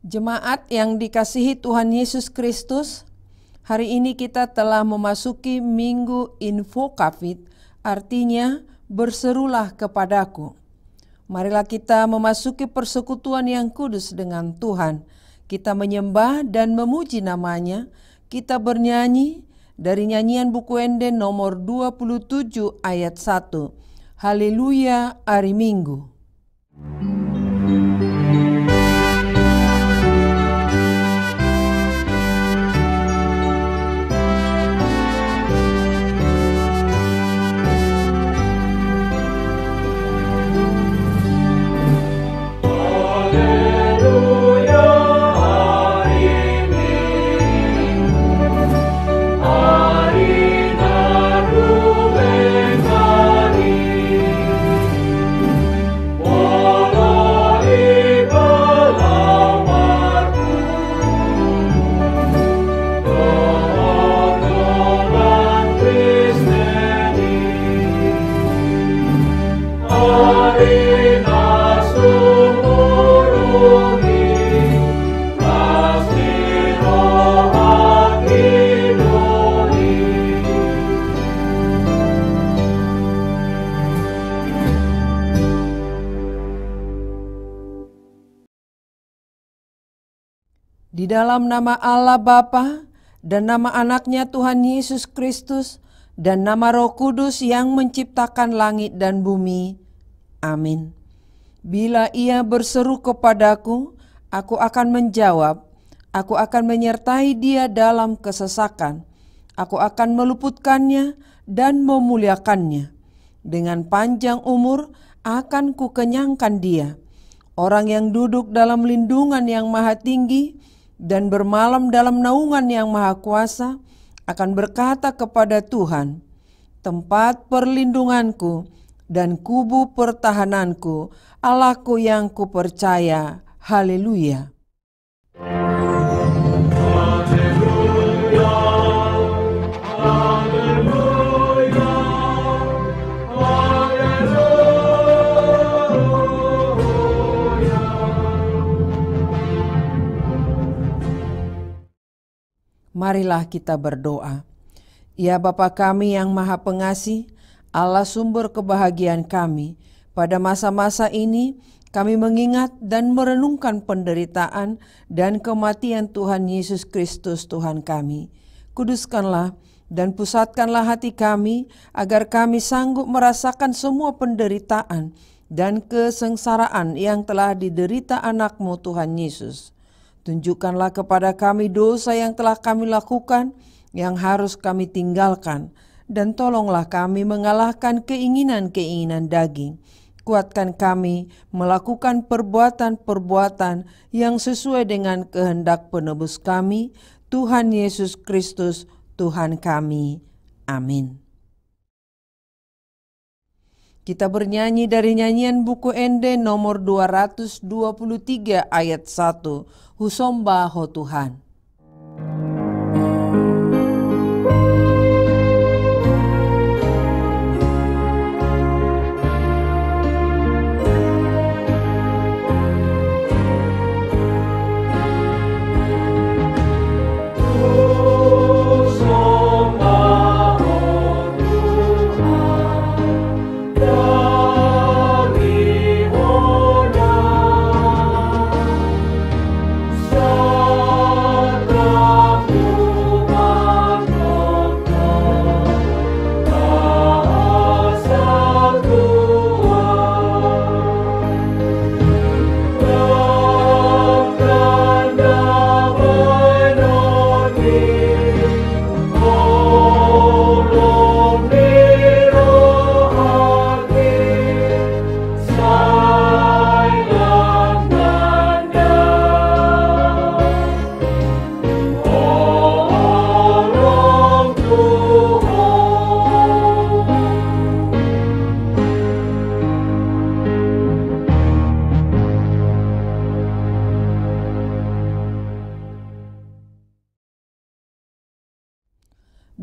Jemaat yang dikasihi Tuhan Yesus Kristus, hari ini kita telah memasuki Minggu Info Covid, artinya berserulah kepadaku. Marilah kita memasuki persekutuan yang kudus dengan Tuhan. Kita menyembah dan memuji namanya. Kita bernyanyi dari nyanyian buku Ende nomor 27 ayat 1. Haleluya hari Minggu. Di dalam nama Allah Bapa dan nama anaknya Tuhan Yesus Kristus dan nama Roh Kudus yang menciptakan langit dan bumi. Amin. Bila ia berseru kepadaku, aku akan menjawab. Aku akan menyertai dia dalam kesesakan. Aku akan meluputkannya dan memuliakannya. Dengan panjang umur akan kukenyangkan dia. Orang yang duduk dalam lindungan yang maha tinggi dan bermalam dalam naungan yang maha kuasa akan berkata kepada Tuhan, tempat perlindunganku dan kubu pertahananku, Allahku yang kupercaya. Haleluya. Marilah kita berdoa. Ya Bapa kami yang Maha Pengasih, Allah sumber kebahagiaan kami, pada masa-masa ini kami mengingat dan merenungkan penderitaan dan kematian Tuhan Yesus Kristus Tuhan kami. Kuduskanlah dan pusatkanlah hati kami agar kami sanggup merasakan semua penderitaan dan kesengsaraan yang telah diderita anak-Mu Tuhan Yesus. Tunjukkanlah kepada kami dosa yang telah kami lakukan, yang harus kami tinggalkan, dan tolonglah kami mengalahkan keinginan-keinginan daging. Kuatkan kami melakukan perbuatan-perbuatan yang sesuai dengan kehendak penebus kami, Tuhan Yesus Kristus, Tuhan kami. Amin. Kita bernyanyi dari nyanyian buku Ende nomor 223 ayat 1. Husomba ho Tuhan.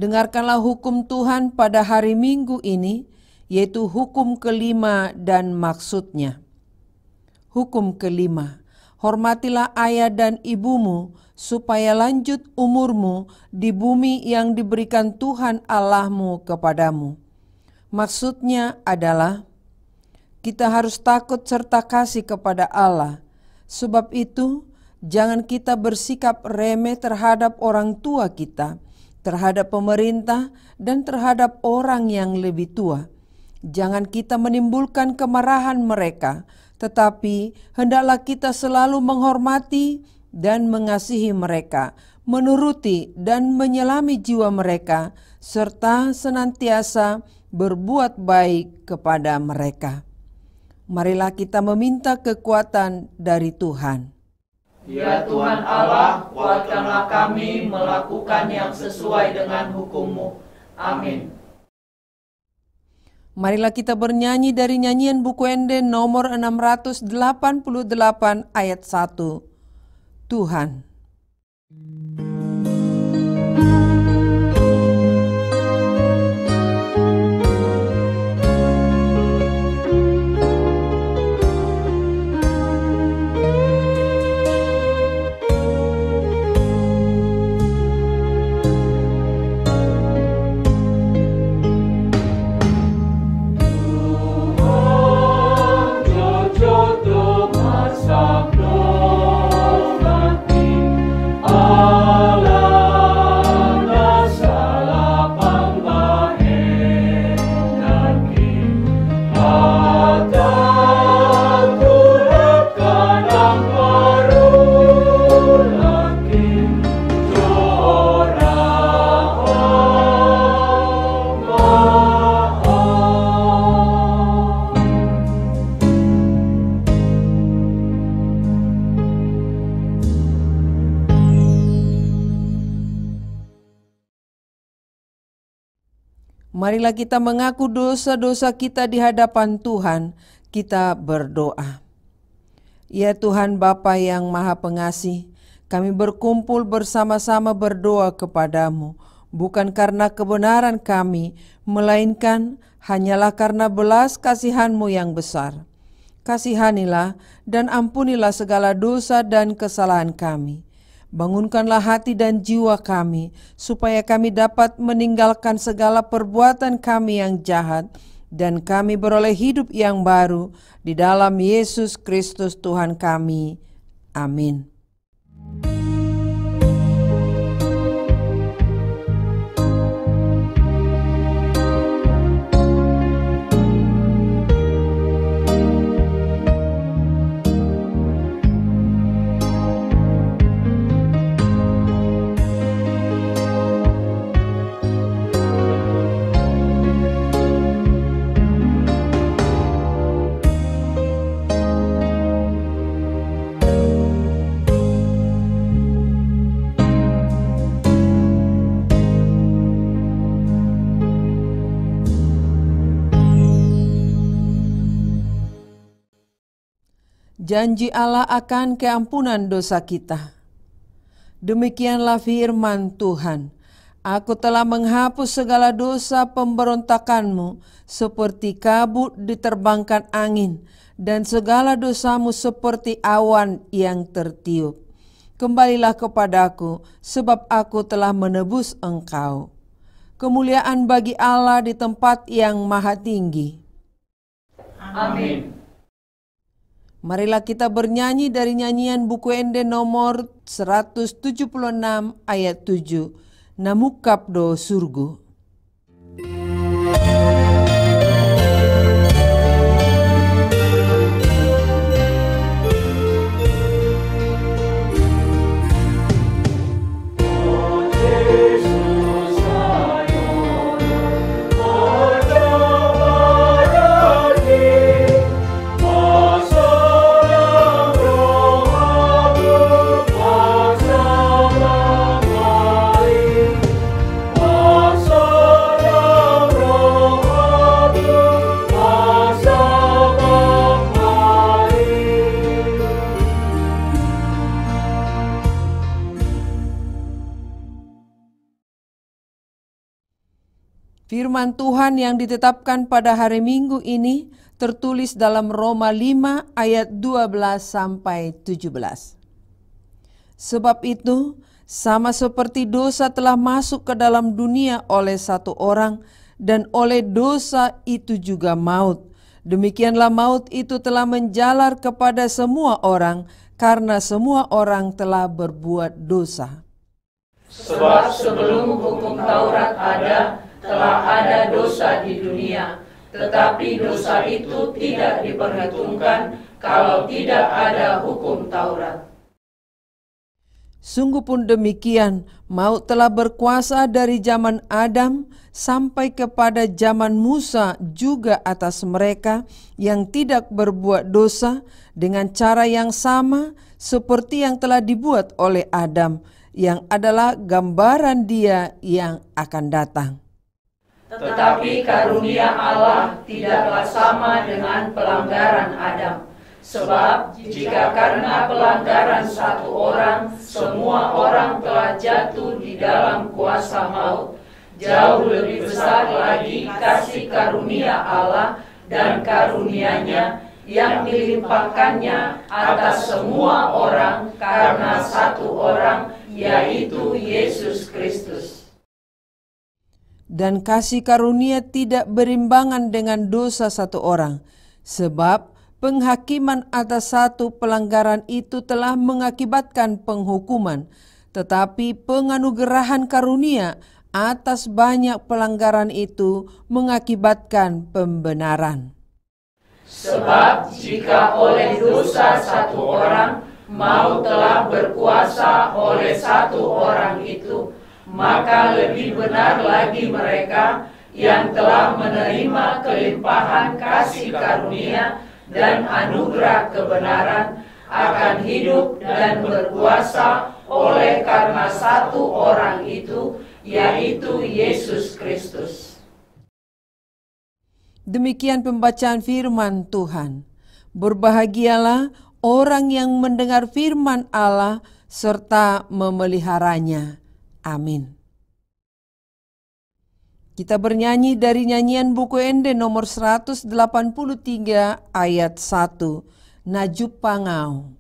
Dengarkanlah hukum Tuhan pada hari Minggu ini, yaitu hukum kelima dan maksudnya. Hukum kelima, Hormatilah ayah dan ibumu, supaya lanjut umurmu di bumi yang diberikan Tuhan Allahmu kepadamu. Maksudnya adalah kita harus takut serta kasih kepada Allah. Sebab itu, jangan kita bersikap remeh terhadap orang tua kita, terhadap pemerintah, dan terhadap orang yang lebih tua. Jangan kita menimbulkan kemarahan mereka, tetapi hendaklah kita selalu menghormati dan mengasihi mereka, menuruti dan menyelami jiwa mereka, serta senantiasa berbuat baik kepada mereka. Marilah kita meminta kekuatan dari Tuhan. Ya Tuhan Allah, kuatkanlah kami melakukan yang sesuai dengan hukum-Mu. Amin. Marilah kita bernyanyi dari nyanyian buku Ende nomor 688 ayat 1. Tuhan. Marilah kita mengaku dosa-dosa kita di hadapan Tuhan. Kita berdoa. Ya Tuhan Bapa yang Maha Pengasih, kami berkumpul bersama-sama berdoa kepadamu, bukan karena kebenaran kami, melainkan hanyalah karena belas kasihan-Mu yang besar. Kasihanilah dan ampunilah segala dosa dan kesalahan kami. Bangunkanlah hati dan jiwa kami, supaya kami dapat meninggalkan segala perbuatan kami yang jahat, dan kami beroleh hidup yang baru di dalam Yesus Kristus Tuhan kami. Amin. Janji Allah akan keampunan dosa kita. Demikianlah firman Tuhan. Aku telah menghapus segala dosa pemberontakanmu seperti kabut diterbangkan angin, dan segala dosamu seperti awan yang tertiup. Kembalilah kepadaku, sebab aku telah menebus engkau. Kemuliaan bagi Allah di tempat yang maha tinggi. Amin. Marilah kita bernyanyi dari nyanyian buku Ende nomor 176 ayat 7. Namukapdo surgu. So Firman Tuhan yang ditetapkan pada hari Minggu ini tertulis dalam Roma 5 ayat 12 sampai 17. Sebab itu, sama seperti dosa telah masuk ke dalam dunia oleh satu orang, dan oleh dosa itu juga maut. Demikianlah maut itu telah menjalar kepada semua orang, karena semua orang telah berbuat dosa. Sebab sebelum hukum Taurat ada, telah ada dosa di dunia. Tetapi dosa itu tidak diperhitungkan kalau tidak ada hukum Taurat. Sungguh pun demikian, maut telah berkuasa dari zaman Adam sampai kepada zaman Musa juga atas mereka yang tidak berbuat dosa, dengan cara yang sama seperti yang telah dibuat oleh Adam, yang adalah gambaran Dia yang akan datang. Tetapi karunia Allah tidaklah sama dengan pelanggaran Adam. Sebab jika karena pelanggaran satu orang, semua orang telah jatuh di dalam kuasa maut, jauh lebih besar lagi kasih karunia Allah dan karunia-Nya yang dilimpahkannya atas semua orang karena satu orang, yaitu Yesus Kristus. Dan kasih karunia tidak berimbangan dengan dosa satu orang, sebab penghakiman atas satu pelanggaran itu telah mengakibatkan penghukuman, tetapi penganugerahan karunia atas banyak pelanggaran itu mengakibatkan pembenaran. Sebab jika oleh dosa satu orang, maut telah berkuasa oleh satu orang itu, maka lebih benar lagi mereka yang telah menerima kelimpahan kasih karunia dan anugerah kebenaran akan hidup dan berkuasa oleh karena satu orang itu, yaitu Yesus Kristus. Demikian pembacaan firman Tuhan. Berbahagialah orang yang mendengar firman Allah serta memeliharanya. Amin. Kita bernyanyi dari nyanyian buku Ende nomor 183 ayat 1, Najub Pangau.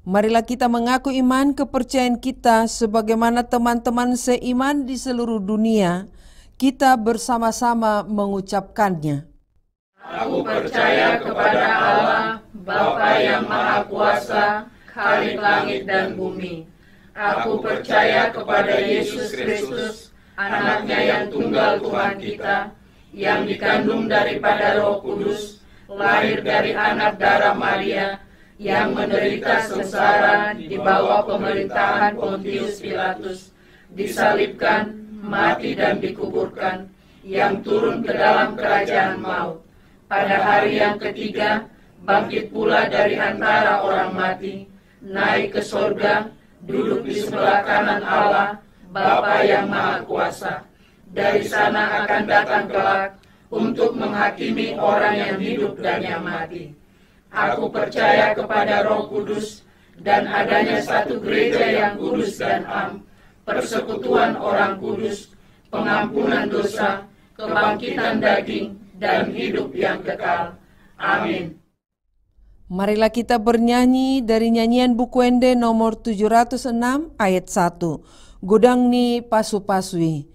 Marilah kita mengaku iman kepercayaan kita sebagaimana teman-teman seiman di seluruh dunia. Kita bersama-sama mengucapkannya. Aku percaya kepada Allah, Bapa yang Maha Kuasa, Khalik langit dan bumi. Aku percaya kepada Yesus Kristus, Anak-Nya yang tunggal Tuhan kita, yang dikandung daripada Roh Kudus, lahir dari anak darah Maria, yang menderita sengsara di bawah pemerintahan Pontius Pilatus, disalibkan, mati dan dikuburkan, yang turun ke dalam kerajaan maut. Pada hari yang ketiga, bangkit pula dari antara orang mati, naik ke sorga, duduk di sebelah kanan Allah, Bapa yang Maha Kuasa. Dari sana akan datang kelak untuk menghakimi orang yang hidup dan yang mati. Aku percaya kepada Roh Kudus dan adanya satu gereja yang kudus dan am, persekutuan orang kudus, pengampunan dosa, kebangkitan daging, dan hidup yang kekal. Amin. Marilah kita bernyanyi dari nyanyian buku Ende nomor 706 ayat 1. Gudang ni pasu-pasui.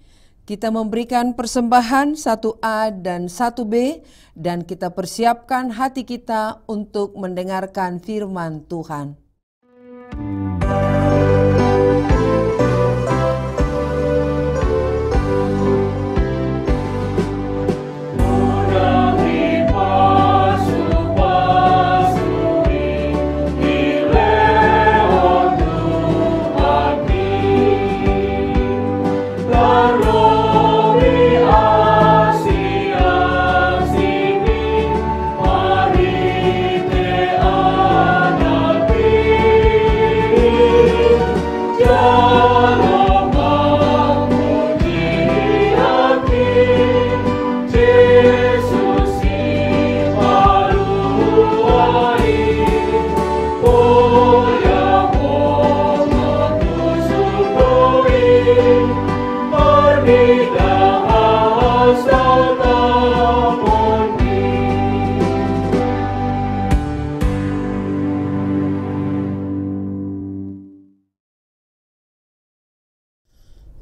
Kita memberikan persembahan 1A dan 1B dan kita persiapkan hati kita untuk mendengarkan firman Tuhan.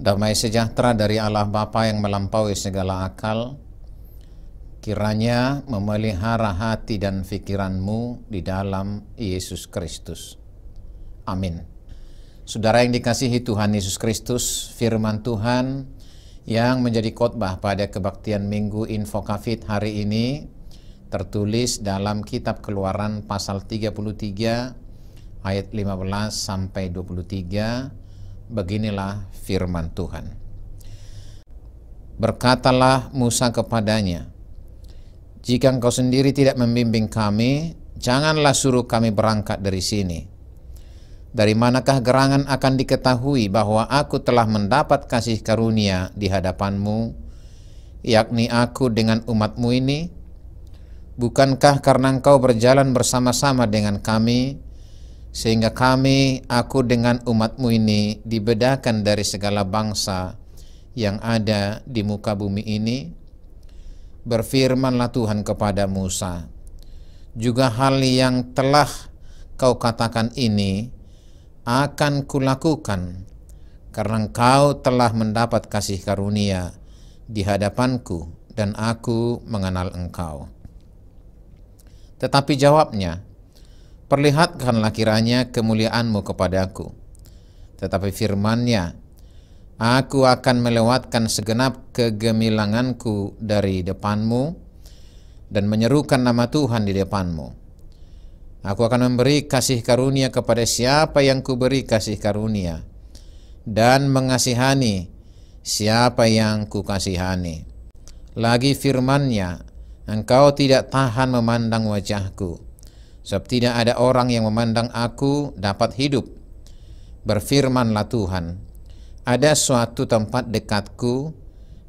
Damai sejahtera dari Allah Bapa yang melampaui segala akal, kiranya memelihara hati dan pikiranmu di dalam Yesus Kristus. Amin. Saudara yang dikasihi Tuhan Yesus Kristus, firman Tuhan yang menjadi khotbah pada kebaktian Minggu Info Kafid hari ini tertulis dalam kitab Keluaran pasal 33 ayat 15 sampai 23. Beginilah firman Tuhan. Berkatalah Musa kepadanya, jika engkau sendiri tidak membimbing kami, janganlah suruh kami berangkat dari sini. Dari manakah gerangan akan diketahui bahwa aku telah mendapat kasih karunia di hadapanmu, yakni aku dengan umatmu ini? Bukankah karena engkau berjalan bersama-sama dengan kami, sehingga kami, aku dengan umatmu ini, dibedakan dari segala bangsa yang ada di muka bumi ini? Berfirmanlah Tuhan kepada Musa, juga hal yang telah kau katakan ini akan kulakukan, karena engkau telah mendapat kasih karunia di hadapanku dan aku mengenal engkau. Tetapi jawabnya, perlihatkanlah kiranya kemuliaanmu kepadaku. Tetapi firman-Nya, aku akan melewatkan segenap kegemilanganku dari depanmu dan menyerukan nama Tuhan di depanmu. Aku akan memberi kasih karunia kepada siapa yang kuberi kasih karunia, dan mengasihani siapa yang kukasihani. Lagi firman-Nya, engkau tidak tahan memandang wajahku, sebab tidak ada orang yang memandang aku dapat hidup. Berfirmanlah Tuhan, ada suatu tempat dekatku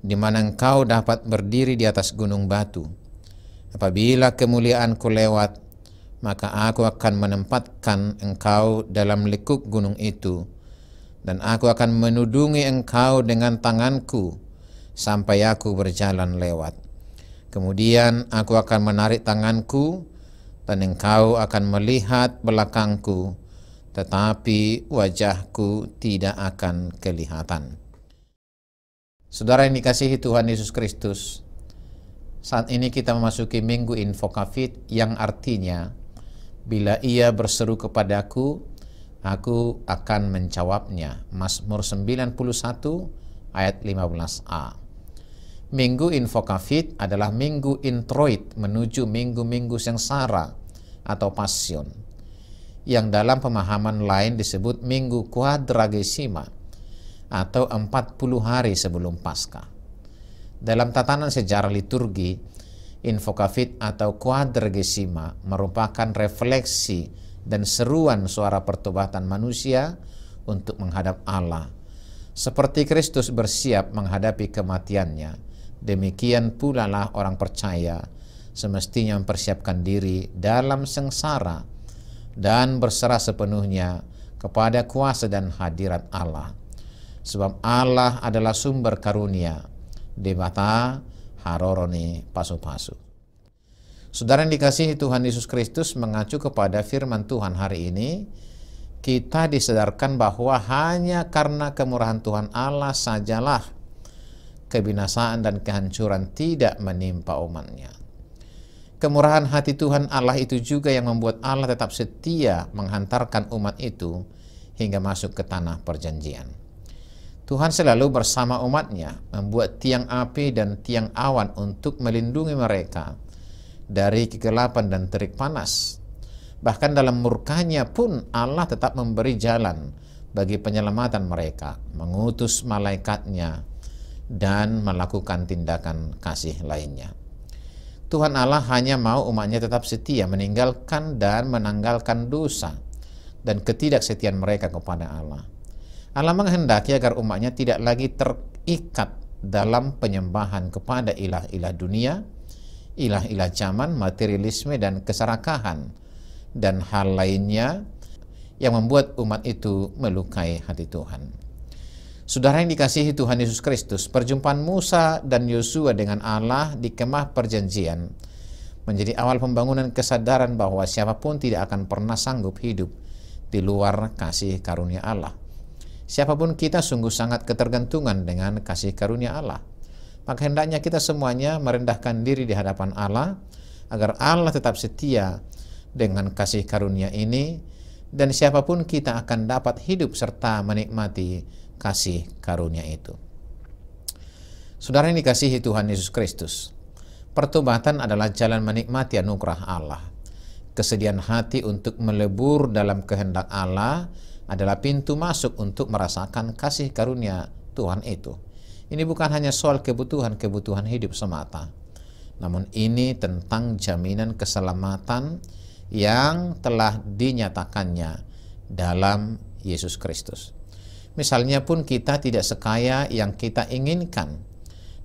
di mana engkau dapat berdiri di atas gunung batu. Apabila kemuliaanku lewat, maka aku akan menempatkan engkau dalam lekuk gunung itu, dan aku akan menudungi engkau dengan tanganku sampai aku berjalan lewat. Kemudian aku akan menarik tanganku, dan engkau akan melihat belakangku, tetapi wajahku tidak akan kelihatan. Saudara yang dikasihi Tuhan Yesus Kristus, saat ini kita memasuki Minggu Info Kafid, yang artinya, bila ia berseru kepadaku, aku akan menjawabnya. Mazmur 91 ayat 15a. Minggu Info Kafid adalah minggu introit menuju minggu-minggu sengsara atau pasion, yang dalam pemahaman lain disebut Minggu Quadragesima atau 40 hari sebelum Paskah. Dalam tatanan sejarah liturgi, Info Kafid atau Quadragesima merupakan refleksi dan seruan suara pertobatan manusia untuk menghadap Allah, seperti Kristus bersiap menghadapi kematiannya demikian pula lah orang percaya semestinya mempersiapkan diri dalam sengsara dan berserah sepenuhnya kepada kuasa dan hadirat Allah. Sebab Allah adalah sumber karunia, debata haroroni pasu-pasu. Saudara yang dikasihi Tuhan Yesus Kristus, mengacu kepada firman Tuhan hari ini, kita disadarkan bahwa hanya karena kemurahan Tuhan Allah sajalah kebinasaan dan kehancuran tidak menimpa umat-Nya. Kemurahan hati Tuhan Allah itu juga yang membuat Allah tetap setia menghantarkan umat itu hingga masuk ke tanah perjanjian. Tuhan selalu bersama umat-Nya, membuat tiang api dan tiang awan untuk melindungi mereka dari kegelapan dan terik panas. Bahkan dalam murkanya pun Allah tetap memberi jalan bagi penyelamatan mereka, mengutus malaikatnya dan melakukan tindakan kasih lainnya. Tuhan Allah hanya mau umatnya tetap setia meninggalkan dan menanggalkan dosa dan ketidaksetiaan mereka kepada Allah. Allah menghendaki agar umatnya tidak lagi terikat dalam penyembahan kepada ilah-ilah dunia, ilah-ilah zaman, materialisme dan keserakahan, dan hal lainnya yang membuat umat itu melukai hati Tuhan. Saudara yang dikasihi Tuhan Yesus Kristus, perjumpaan Musa dan Yosua dengan Allah di kemah perjanjian menjadi awal pembangunan kesadaran bahwa siapapun tidak akan pernah sanggup hidup di luar kasih karunia Allah. Siapapun kita sungguh sangat ketergantungan dengan kasih karunia Allah. Maka hendaknya kita semuanya merendahkan diri di hadapan Allah agar Allah tetap setia dengan kasih karunia ini, dan siapapun kita akan dapat hidup serta menikmati kasih karunia itu. Saudara yang dikasihi Tuhan Yesus Kristus, pertobatan adalah jalan menikmati anugerah Allah. Kesediaan hati untuk melebur dalam kehendak Allah adalah pintu masuk untuk merasakan kasih karunia Tuhan itu. Ini bukan hanya soal kebutuhan hidup semata, namun ini tentang jaminan keselamatan yang telah dinyatakannya dalam Yesus Kristus. Misalnya pun kita tidak sekaya yang kita inginkan,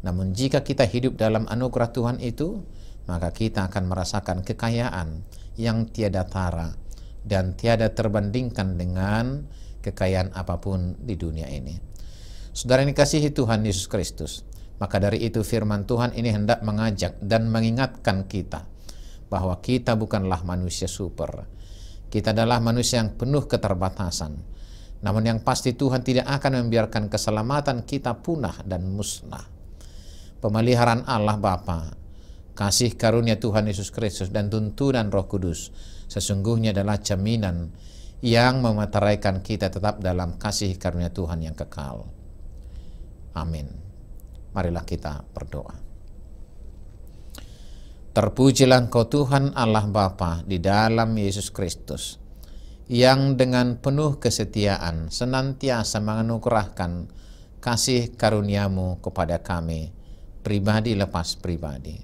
namun jika kita hidup dalam anugerah Tuhan itu, maka kita akan merasakan kekayaan yang tiada tara dan tiada terbandingkan dengan kekayaan apapun di dunia ini. Saudara yang dikasihi Tuhan Yesus Kristus, maka dari itu firman Tuhan ini hendak mengajak dan mengingatkan kita bahwa kita bukanlah manusia super. Kita adalah manusia yang penuh keterbatasan. Namun yang pasti Tuhan tidak akan membiarkan keselamatan kita punah dan musnah. Pemeliharaan Allah Bapa, kasih karunia Tuhan Yesus Kristus dan tuntunan Roh Kudus sesungguhnya adalah jaminan yang memeteraikan kita tetap dalam kasih karunia Tuhan yang kekal. Amin. Marilah kita berdoa. Terpujilah Engkau Tuhan Allah Bapa di dalam Yesus Kristus, yang dengan penuh kesetiaan senantiasa menganugerahkan kasih karunia-Mu kepada kami, pribadi lepas pribadi.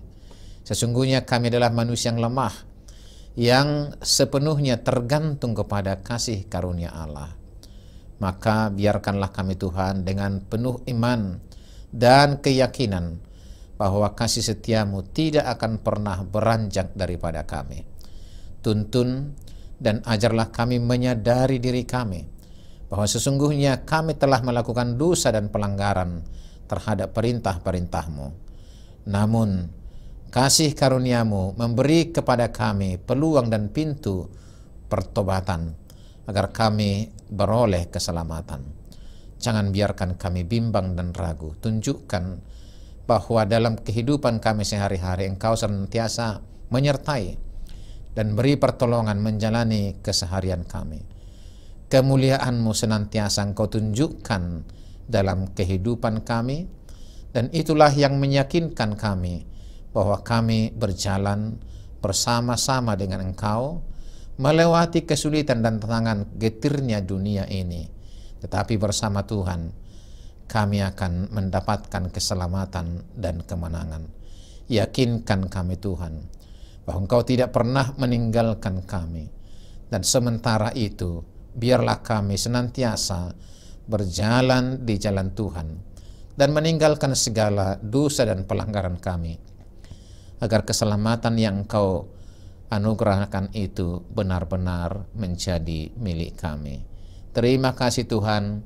Sesungguhnya kami adalah manusia yang lemah, yang sepenuhnya tergantung kepada kasih karunia Allah. Maka biarkanlah kami Tuhan dengan penuh iman dan keyakinan bahwa kasih setia-Mu tidak akan pernah beranjak daripada kami. Tuntun dan ajarlah kami menyadari diri kami bahwa sesungguhnya kami telah melakukan dosa dan pelanggaran terhadap perintah-perintah-Mu. Namun kasih karunia-Mu memberi kepada kami peluang dan pintu pertobatan agar kami beroleh keselamatan. Jangan biarkan kami bimbang dan ragu. Tunjukkan bahwa dalam kehidupan kami sehari-hari Engkau senantiasa menyertai dan beri pertolongan menjalani keseharian kami. Kemuliaan-Mu senantiasa Engkau tunjukkan dalam kehidupan kami, dan itulah yang meyakinkan kami bahwa kami berjalan bersama-sama dengan Engkau melewati kesulitan dan tantangan getirnya dunia ini. Tetapi bersama Tuhan kami akan mendapatkan keselamatan dan kemenangan. Yakinkan kami Tuhan bahwa Engkau tidak pernah meninggalkan kami, dan sementara itu biarlah kami senantiasa berjalan di jalan Tuhan dan meninggalkan segala dosa dan pelanggaran kami, agar keselamatan yang Engkau anugerahkan itu benar-benar menjadi milik kami. Terima kasih Tuhan,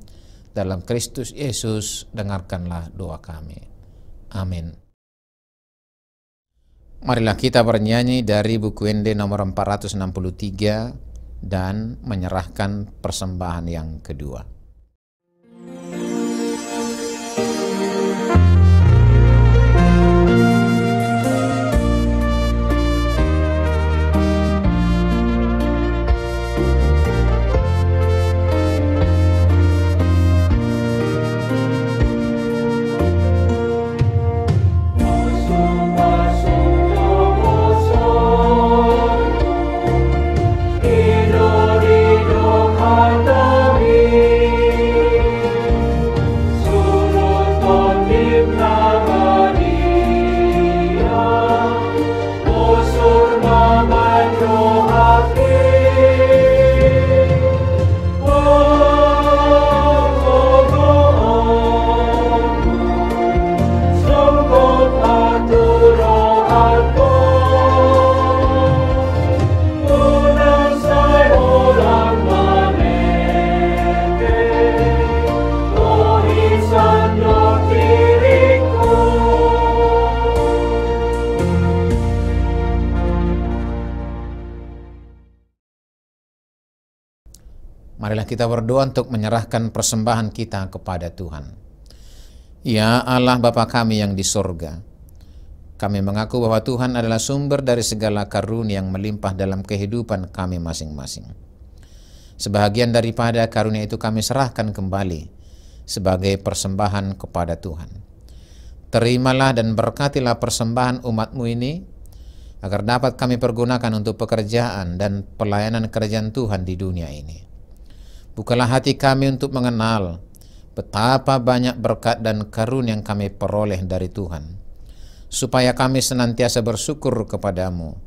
dalam Kristus Yesus dengarkanlah doa kami. Amin. Marilah kita bernyanyi dari buku ND nomor 463 dan menyerahkan persembahan yang kedua. Marilah kita berdoa untuk menyerahkan persembahan kita kepada Tuhan. Ya Allah Bapa kami yang di sorga, kami mengaku bahwa Tuhan adalah sumber dari segala karunia yang melimpah dalam kehidupan kami masing-masing. Sebahagian daripada karunia itu kami serahkan kembali sebagai persembahan kepada Tuhan. Terimalah dan berkatilah persembahan umat-Mu ini, agar dapat kami pergunakan untuk pekerjaan dan pelayanan kerajaan Tuhan di dunia ini. Bukalah hati kami untuk mengenal betapa banyak berkat dan karunia yang kami peroleh dari Tuhan, supaya kami senantiasa bersyukur kepadamu.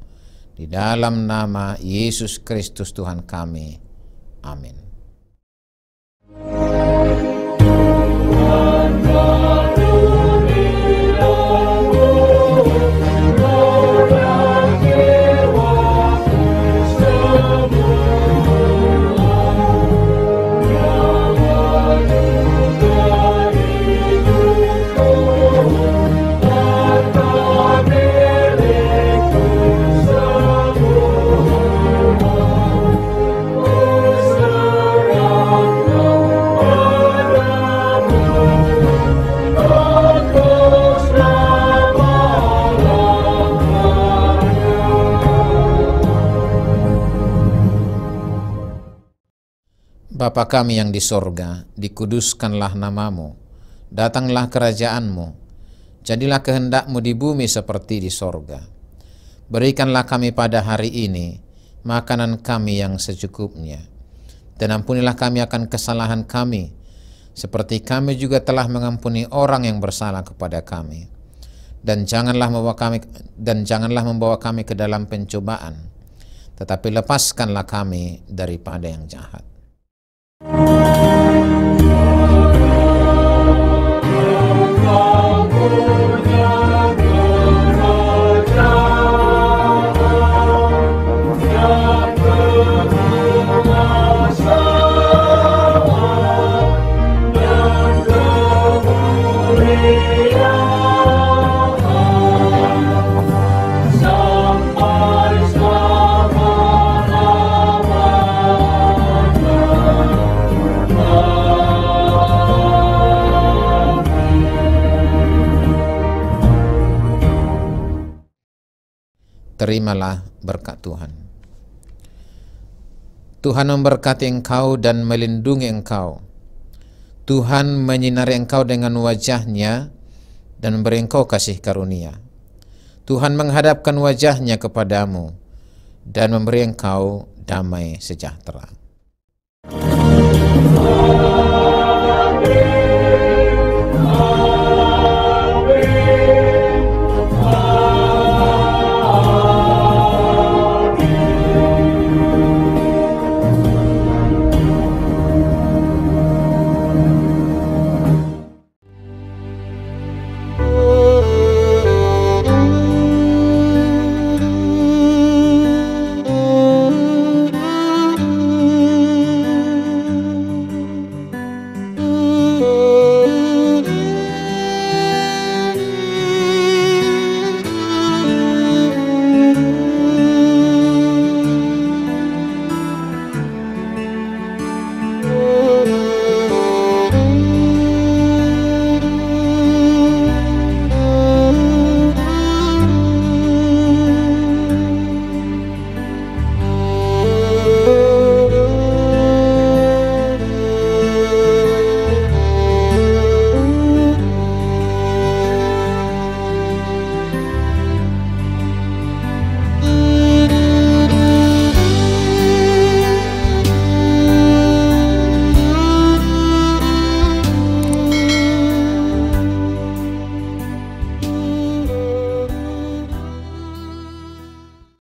Di dalam nama Yesus Kristus Tuhan kami. Amin. Bapa kami yang di sorga, dikuduskanlah namamu, datanglah kerajaanmu, jadilah kehendak-Mu di bumi seperti di sorga. Berikanlah kami pada hari ini makanan kami yang secukupnya, dan ampunilah kami akan kesalahan kami, seperti kami juga telah mengampuni orang yang bersalah kepada kami. Dan janganlah membawa kami ke dalam pencobaan, tetapi lepaskanlah kami daripada yang jahat. Terimalah berkat Tuhan. Tuhan memberkati engkau dan melindungi engkau. Tuhan menyinari engkau dengan wajah-Nya dan memberi engkau kasih karunia. Tuhan menghadapkan wajah-Nya kepadamu dan memberi engkau damai sejahtera.